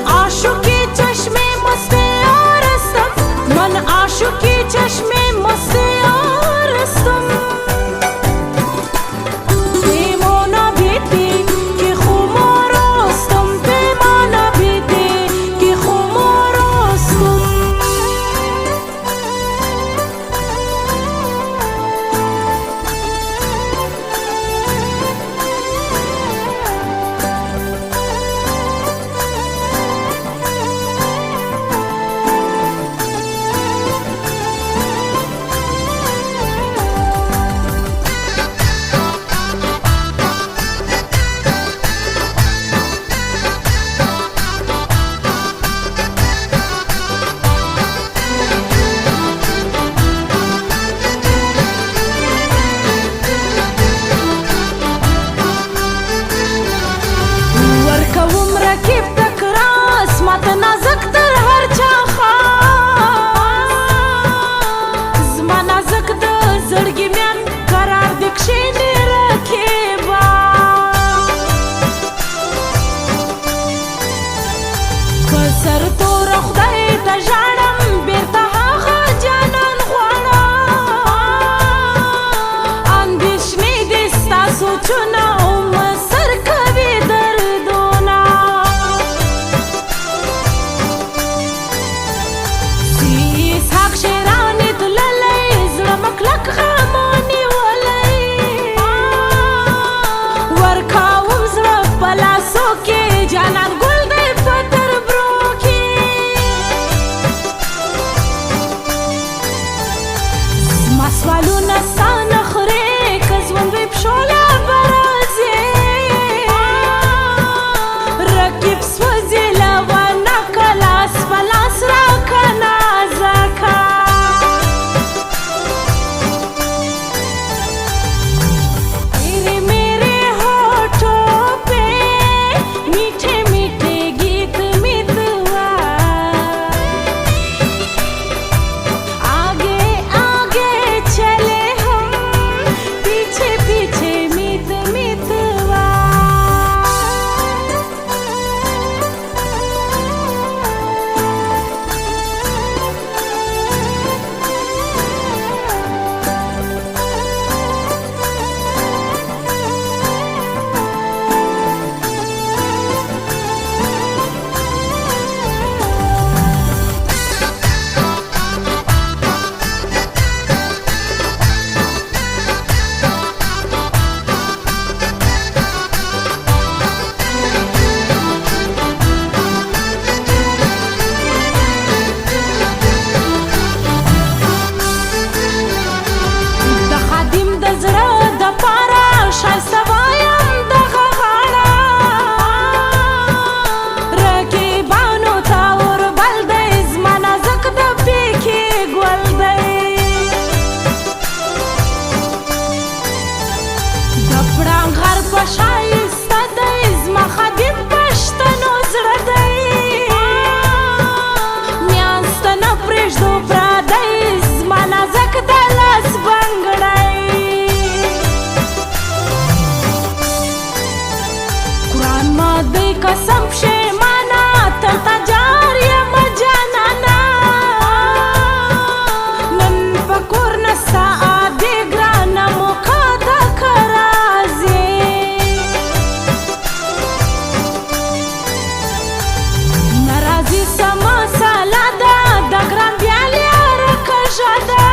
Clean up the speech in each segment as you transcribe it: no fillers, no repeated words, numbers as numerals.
आशुकी चश्मे मस्ते आरस्तम, मन आशुकी चश्मे मस्ते आरस्तम. पेमाना भीती की खुमारस्तम, पेमाना भीती की खुमारस्तम. سر تور خدای ته ژاړم بیرته هغه جانان غواړم اندېښنې دي ستا سوچونه عمر سر کوي دردونه اسحاق شیرانې تللی زړه مه کلک غمه نیولی ورکوم زړه په لاسو کې جانان ګل دی په تربرو سوالونه ستا نه خورې که ژوند وي پښوله به راځې رقیب سوځي له ونکه لاس په لاس راکه نازکه तेरे मेरे होठों पे मीठे मीठे गीत मितवा आगे आगे चले हम पीछे पीछे मित मितवा شایسته دی زما خادم پښتنو زړه دی میانځ ته نه پرېږدو پردی زما نازک د لاس بنګړی قرآن ما دی قسم پښېمانه تل ته جار یمه جانانه نن په کور نسته ادې ګرانه موقع ده که راځې ناراضي سمه ساله ده د ګران بیال یاره کږه ده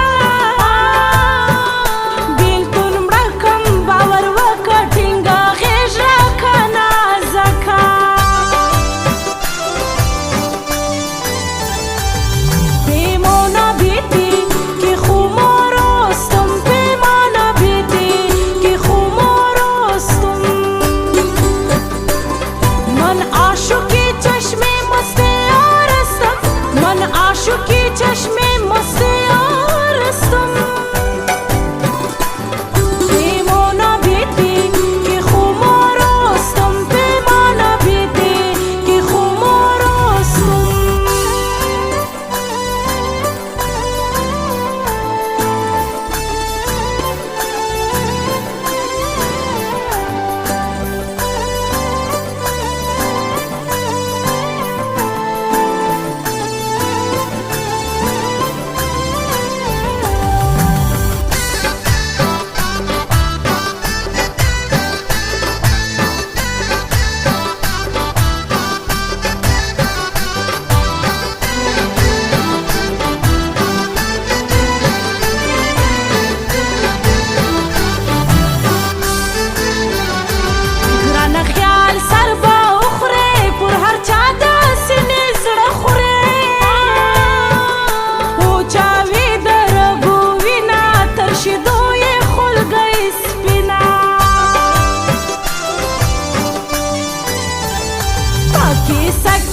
بېلتون مړه کم باور وکړه ټینګه غېږ راکړه نازکه پیمانه بیتی که خمارستم پیمانه بیتی که خمارستم من عاشقی چشم مست آرستم من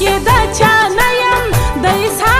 سترګې د چا نه یم د اسحاق